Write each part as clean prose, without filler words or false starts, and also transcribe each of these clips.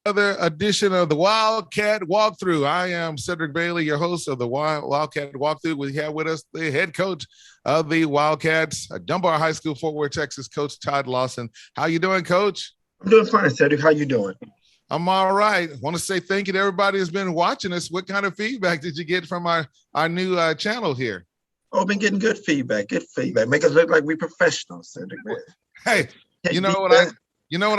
another edition of the Wildcat Walkthrough. I am Cedric Bailey, your host of the Wildcat Walkthrough. We have with us the head coach of the Wildcats, Dunbar High School, Fort Worth, Texas, Coach Todd Lawson. How you doing, Coach? I'm doing fine, Cedric. How you doing? I'm all right. I want to say thank you to everybody who's been watching us. What kind of feedback did you get from our new channel here? Oh, I've been getting good feedback. Good feedback. Make us look like we professionals, Cedric. Hey, you know what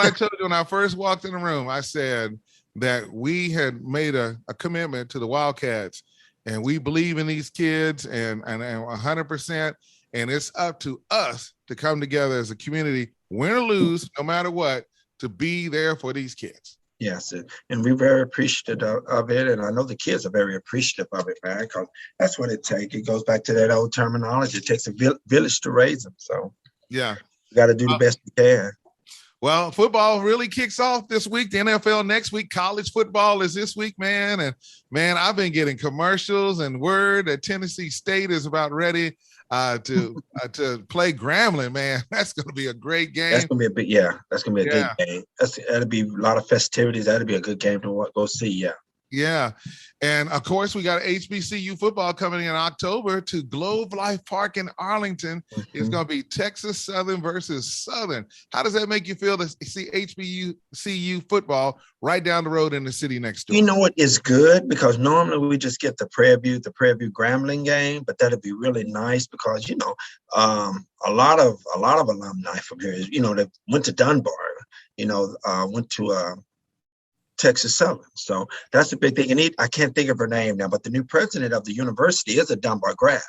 I told you when I first walked in the room? I said that we had made a commitment to the Wildcats, and we believe in these kids and 100%. And it's up to us to come together as a community, win or lose, no matter what, to be there for these kids. Yes, and we're very appreciative of it, and I know the kids are very appreciative of it, man, because that's what it takes. It goes back to that old terminology. It takes a village to raise them, so yeah, you got to do the best you can. Well, football really kicks off this week. The NFL next week. College football is this week, man. And, man, I've been getting commercials and word that Tennessee State is about ready to play Grambling, man. That's going to be a great game. That's going to be that's going to be a good game. That'll be a lot of festivities. That'll be a good game to go see, yeah. Yeah. And, of course, we got HBCU football coming in October to Globe Life Park in Arlington. Mm-hmm. It's going to be Texas Southern versus Southern. How does that make you feel to see HBCU football right down the road in the city next door? You know what is good, because normally we just get the Prairie View Grambling game, but that'd be really nice because, you know, a lot of alumni from here, you know, that went to Dunbar, you know, went to Texas Southern. So that's a big thing. And I can't think of her name now, but the new president of the university is a Dunbar grad.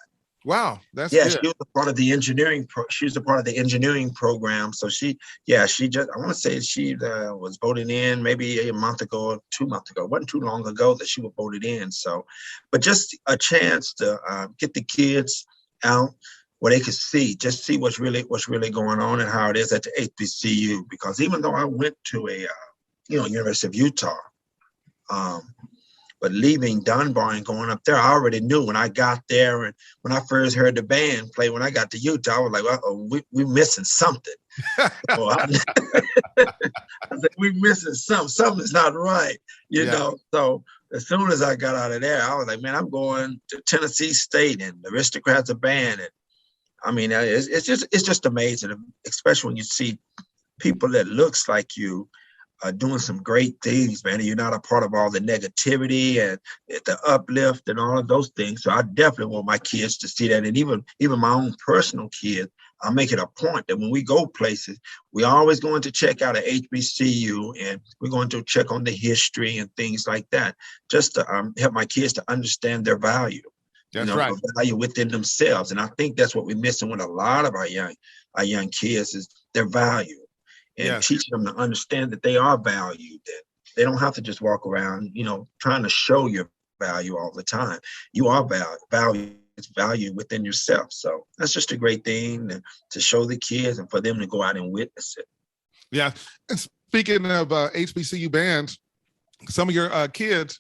Wow, that's good. She was a part of the engineering. She was a part of the engineering program. So she just, I want to say she was voted in maybe a month ago, or 2 months ago. It wasn't too long ago that she was voted in. So, but just a chance to get the kids out where they could see what's really going on and how it is at the HBCU. Because even though I went to a University of Utah. But leaving Dunbar and going up there, I already knew when I got there, and when I first heard the band play, when I got to Utah, I was like, "Uh-oh, we're missing something." So I said, "We're missing something. Something's not right," you know. So as soon as I got out of there, I was like, "Man, I'm going to Tennessee State, and the Aristocrats are band." And I mean, it's just amazing, especially when you see people that looks like you doing some great things, man. And you're not a part of all the negativity and the uplift and all of those things. So I definitely want my kids to see that. And even my own personal kids, I make it a point that when we go places, we always going to check out an HBCU, and we're going to check on the history and things like that, just to help my kids to understand their value. That's right. The value within themselves. And I think that's what we're missing with a lot of our young kids is their value. And teach them to understand that they are valued, that they don't have to just walk around, you know, trying to show your value all the time. You are valued. It's value within yourself. So that's just a great thing to show the kids and for them to go out and witness it. Yeah. And speaking of HBCU bands, some of your kids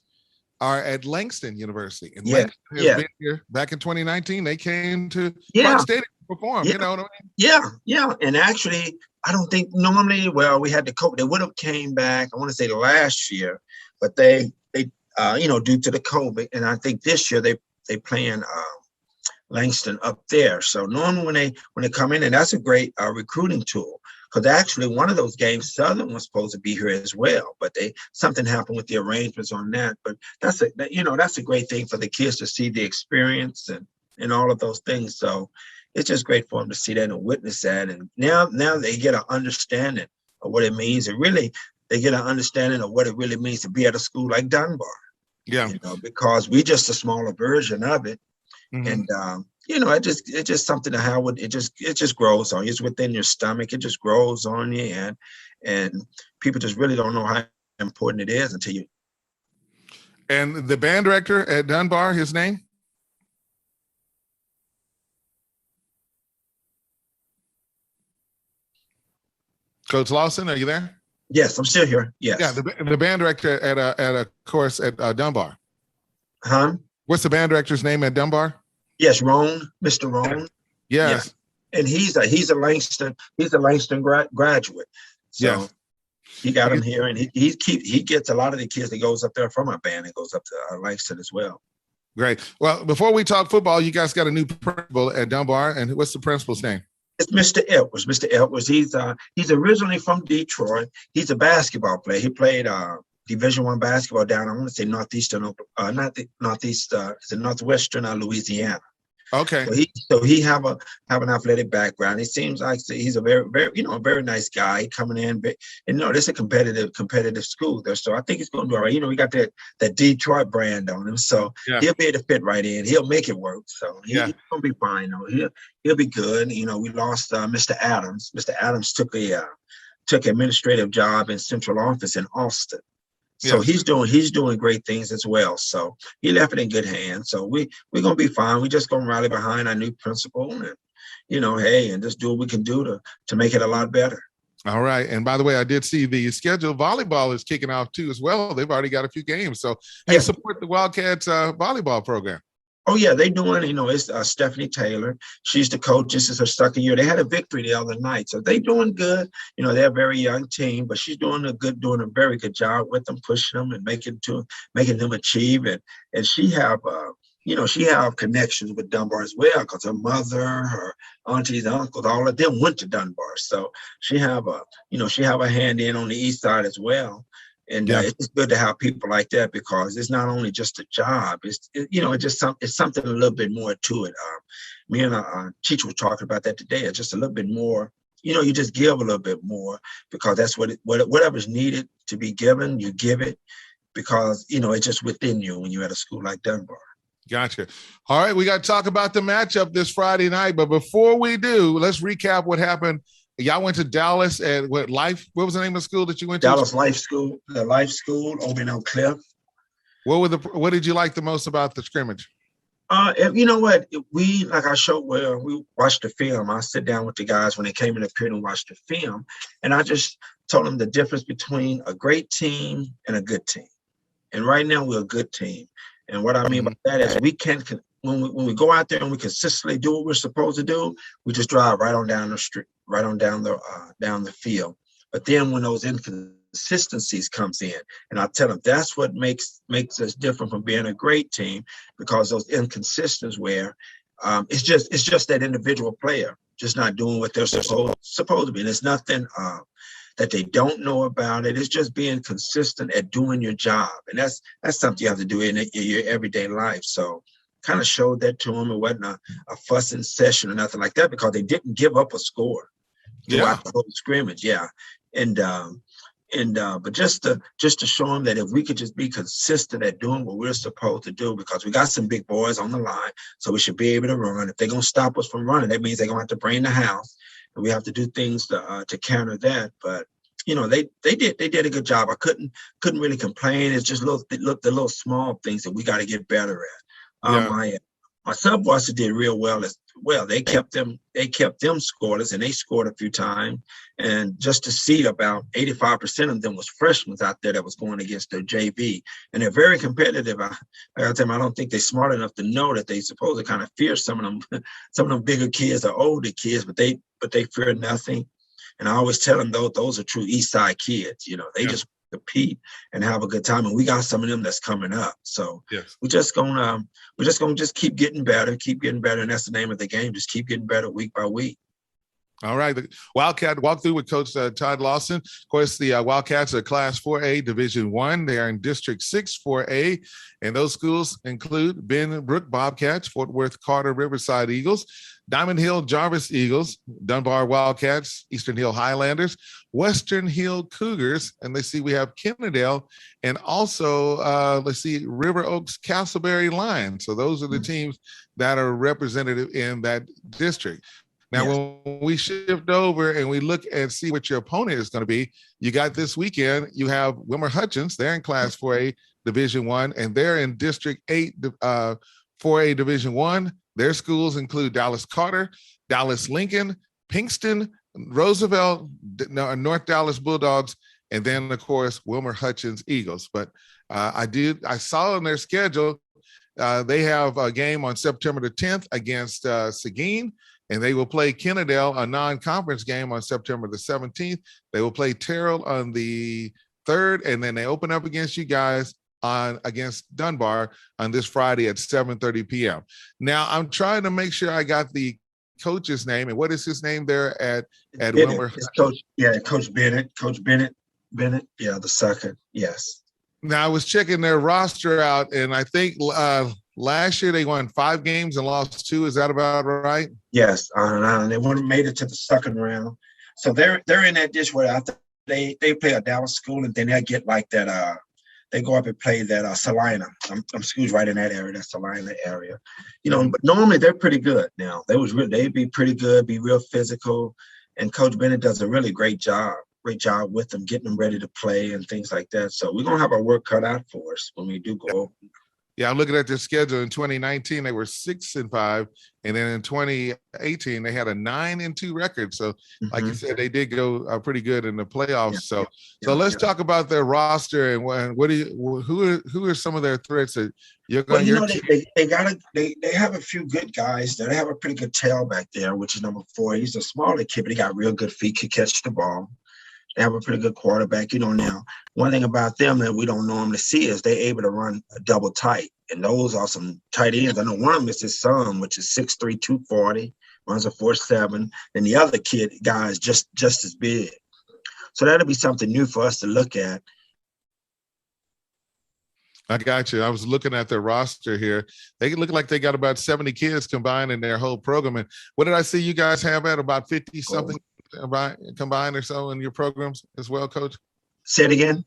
are at Langston University. And Langston has been here back in 2019. They came to Park Stadium to perform. You know what I mean? Yeah. And actually, I don't think normally, we had the COVID. They would have came back, I want to say last year, but they due to the COVID. And I think this year they playing Langston up there. So normally when they come in, and that's a great recruiting tool, because actually one of those games, Southern was supposed to be here as well, but something happened with the arrangements on that. But that's a great thing for the kids to see the experience and all of those things. So it's just great for them to see that and witness that. And now they get an understanding of what it means. And really, they get an understanding of what it really means to be at a school like Dunbar. Yeah. You know, because we're just a smaller version of it. Mm-hmm. And, it's just something to how it just grows on you. It's within your stomach. It just grows on you. And people just really don't know how important it is until you. And the band director at Dunbar, his name? Coach Lawson, are you there? Yes, I'm still here. Yes. Yeah, the band director at a course at Dunbar. Huh? What's the band director's name at Dunbar? Yes, Mr. Roan. Yes. Yeah. And he's a Langston graduate. So He got him here, and he gets a lot of the kids that goes up there from our band and goes up to Langston as well. Great. Well, before we talk football, you guys got a new principal at Dunbar, and what's the principal's name? It's Mr. Edwards. Mr. Edwards. He's originally from Detroit. He's a basketball player. He played Division I basketball down, I want to say northeastern, not the northeast, it's in northwestern Louisiana. Okay. So he have an athletic background. He seems like he's a very very nice guy coming in. But this is a competitive school there. So I think he's going to do all right. We got that Detroit brand on him, so he'll be able to fit right in. He'll make it work. So he's going to be fine. He'll be good. We lost Mr. Adams. Mr. Adams took an administrative job in central office in Austin. So he's doing great things as well. So he left it in good hands. So we're gonna be fine. We just gonna rally behind our new principal and and just do what we can do to make it a lot better. All right. And by the way, I did see the schedule. Volleyball is kicking off too as well. They've already got a few games. So support the Wildcats volleyball program. Oh yeah, they doing. It's Stephanie Taylor. She's the coach. This is her second year. They had a victory the other night, so they doing good. They're a very young team, but she's doing a very good job with them, pushing them and making them achieve. And she have connections with Dunbar as well, because her mother, her aunties, uncles, all of them went to Dunbar. So she have a hand in on the east side as well. And it's good to have people like that, because it's not only just a job. It's something a little bit more to it. Me and our teacher were talking about that today. It's just a little bit more. You just give a little bit more, because that's whatever's needed to be given, you give it, because it's just within you when you're at a school like Dunbar. Gotcha. All right, we got to talk about the matchup this Friday night. But before we do, let's recap what happened. Y'all went to Dallas at what was the name of the school that you went to? Dallas Life School, the Life School over in Oak Cliff. What did you like the most about the scrimmage? You know what? We watched the film. I sit down with the guys when they came in the period and watched the film. And I just told them the difference between a great team and a good team. And right now we're a good team. And what I mean by that is we can when we go out there and we consistently do what we're supposed to do, we just drive right on down the street, right on down the field. But then when those inconsistencies comes in, and I tell them that's what makes us different from being a great team, because those inconsistencies where it's just that individual player just not doing what they're supposed to be. And it's nothing that they don't know about it. It's just being consistent at doing your job. And that's something you have to do in your everyday life. So kind of showed that to them. It wasn't a fussing session or nothing like that, because they didn't give up a score throughout the whole scrimmage. Yeah. But just to show them that if we could just be consistent at doing what we're supposed to do, because we got some big boys on the line, so we should be able to run. If they're going to stop us from running, that means they're going to have to bring the house, and we have to do things to counter that. But they did a good job. I couldn't really complain. It's just the little small things that we got to get better at. My sub-bosses did real well as well. They kept them scoreless, and they scored a few times. And just to see about 85% of them was freshmen out there that was going against their JV. And they're very competitive. I gotta tell them, I don't think they're smart enough to know that they supposed to kind of fear some of them bigger kids or older kids, but they fear nothing. And I always tell them, those are true East Side kids. They just compete and have a good time, and we got some of them that's coming up. So we're just gonna keep getting better, and that's the name of the game. Just keep getting better week by week. All right, the Wildcat walkthrough with Coach Todd Lawson. Of course, the Wildcats are Class 4A Division I. They are in District 6 4A, and those schools include Benbrook Bobcats, Fort Worth Carter Riverside Eagles, Diamond Hill Jarvis Eagles, Dunbar Wildcats, Eastern Hill Highlanders, Western Hill Cougars, and we have Kennedale, and also River Oaks Castleberry Lions. So those are the teams that are represented in that district. Now, when we shift over and we look and see what your opponent is going to be, you got this weekend, you have Wilmer Hutchins. They're in Class 4A Division I, and they're in District 8 4A Division I. Their schools include Dallas Carter, Dallas Lincoln, Pinkston, Roosevelt, North Dallas Bulldogs, and then, of course, Wilmer Hutchins Eagles. But I saw on their schedule, they have a game on September the 10th against Seguin. and they will play Kennedale, a non-conference game, on September the 17th. They will play Terrell on the 3rd, and then they open up against you guys against Dunbar on this Friday at 7:30 p.m. Now, I'm trying to make sure I got the coach's name, and what is his name there at Wilmer? It's Coach Bennett. Coach Bennett. Yeah, the second. Yes. Now, I was checking their roster out, and I think last year they won 5 games and lost 2. Is that about right? Yes, and they made it to the second round. So they're in that dish where after they play a Dallas school, and then they get like that. They go up and play that Salina. I'm schools right in that area, that Salina area. But normally they're pretty good. Now they'd be pretty good, be real physical, and Coach Bennett does a really great job with them, getting them ready to play and things like that. So we're gonna have our work cut out for us when we do go over. Yeah, I'm looking at their schedule. In 2019, they were 6-5, and then in 2018, they had a 9-2 record. So, like you said, they did go pretty good in the playoffs. So let's talk about their roster and who are some of their threats that you're going to. They have a few good guys. They have a pretty good tailback there, which is number 4. He's a smaller kid, but he got real good feet, can catch the ball. They have a pretty good quarterback. Now, one thing about them that we don't normally see is they're able to run a double tight. And those are some tight ends. I know one of them is his son, which is 6'3", 240, runs a 4.7. And the other guy is just as big. So that'll be something new for us to look at. I got you. I was looking at their roster here. They look like they got about 70 kids combined in their whole program. And what did I see you guys have at about 50-something? Combined or so in your programs as well, Coach? Say it again.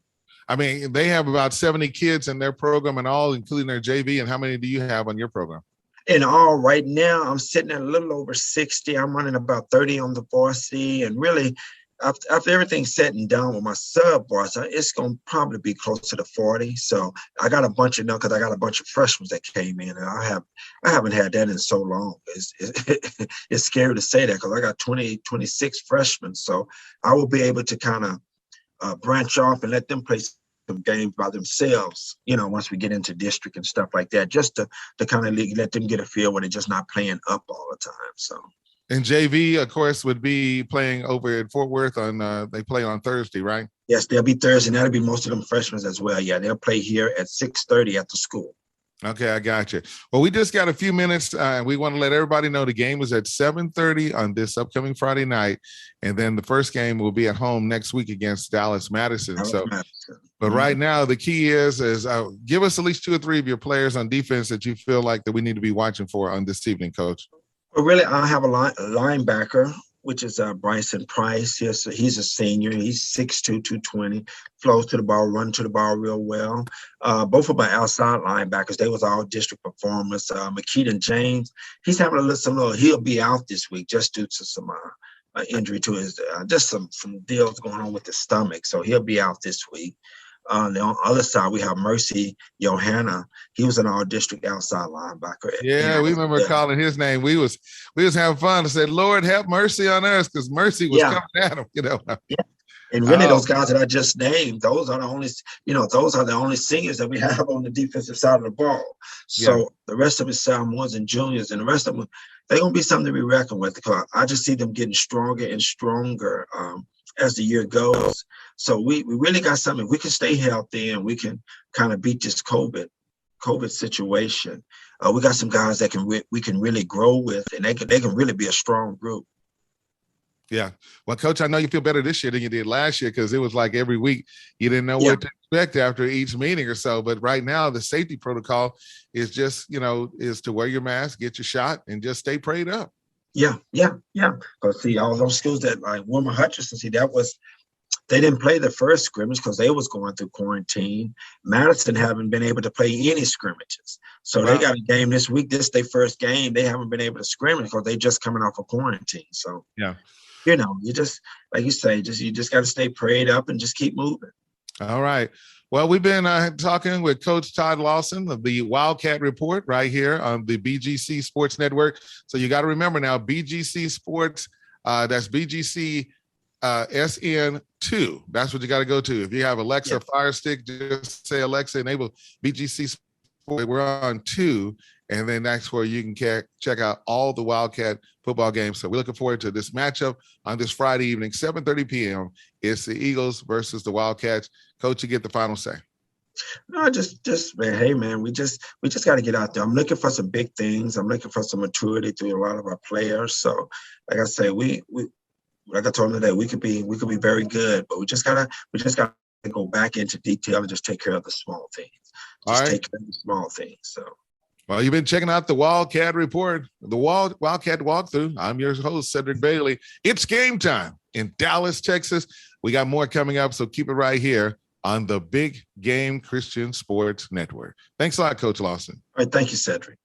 I mean, they have about 70 kids in their program and all, including their JV. And how many do you have on your program? In all, right now, I'm sitting at a little over 60. I'm running about 30 on the varsity. And really, after everything's said and done with my sub-varsity, it's going to probably be closer to 40. So I got a bunch because I got a bunch of freshmen that came in, and I haven't had that in so long. It's scary to say that because I got 26 freshmen. So I will be able to kind of branch off and let them play some games by themselves, once we get into district and stuff like that, just to kind of let them get a feel where they're just not playing up all the time. So. And JV, of course, would be playing over at Fort Worth they play on Thursday, right? Yes, they'll be Thursday, and that'll be most of them freshmen as well. Yeah, they'll play here at 6:30 at the school. Okay, I got you. Well, we just got a few minutes. We want to let everybody know the game is at 7:30 on this upcoming Friday night, and then the first game will be at home next week against Dallas Madison. But right now, the key is give us at least 2 or 3 of your players on defense that you feel like that we need to be watching for on this evening, Coach. Well, really, I have a linebacker, which is Bryson Price. He's a senior. He's 6'2", 220, flows to the ball, run to the ball real well. Both of my outside linebackers, they was all district performers. McKeaton James, he's having he'll be out this week just due to some injury to his, just some deals going on with his stomach. So he'll be out this week. On the other side, we have Mercy Johanna. He was an all-district outside linebacker. Yeah, we remember calling his name. We was having fun and said, "Lord, have mercy on us," because Mercy was coming at him. Yeah. And really, those guys that I just named, those are the only seniors that we have on the defensive side of the ball. So the rest of it's sophomores and juniors, and the rest of them, they're gonna be something to be reckoned with. Because I just see them getting stronger and stronger as the year goes. So we really got something. If we can stay healthy and we can kind of beat this COVID situation, we got some guys that we can really grow with, and they can really be a strong group. Yeah. Well, Coach, I know you feel better this year than you did last year because it was like every week you didn't know what to expect after each meeting or so. But right now, the safety protocol is just, is to wear your mask, get your shot, and just stay prayed up. Yeah. Because see, all those schools that like Wilmer Hutchinson, they didn't play the first scrimmage because they was going through quarantine. Madison haven't been able to play any scrimmages. So they got a game this week. This is their first game. They haven't been able to scrimmage because they just coming off of quarantine. So you just, like you say, you just got to stay prayed up and just keep moving. All right. Well, we've been talking with Coach Todd Lawson of the Wildcat Report right here on the BGC Sports Network. So you got to remember now, BGC Sports, that's BGC SN2. That's what you got to go to. If you have Alexa Fire Stick, just say, Alexa, enable BGC we're on 2, and then that's where you can check out all the Wildcat football games. So we're looking forward to this matchup on this Friday evening, 7:30 p.m. It's the Eagles versus the Wildcats. Coach, you get the final say. No, just man, hey man, we just got to get out there. I'm looking for some big things. I'm looking for some maturity through a lot of our players. So, like I say, we like I told them today, we could be very good, but we just gotta go back into detail and just take care of the small things. Take care of the small things. So. Well, you've been checking out the Wildcat Report, the Wildcat Walkthrough. I'm your host, Cedric Bailey. It's game time in Dallas, Texas. We got more coming up, so keep it right here on the Big Game Christian Sports Network. Thanks a lot, Coach Lawson. All right, thank you, Cedric.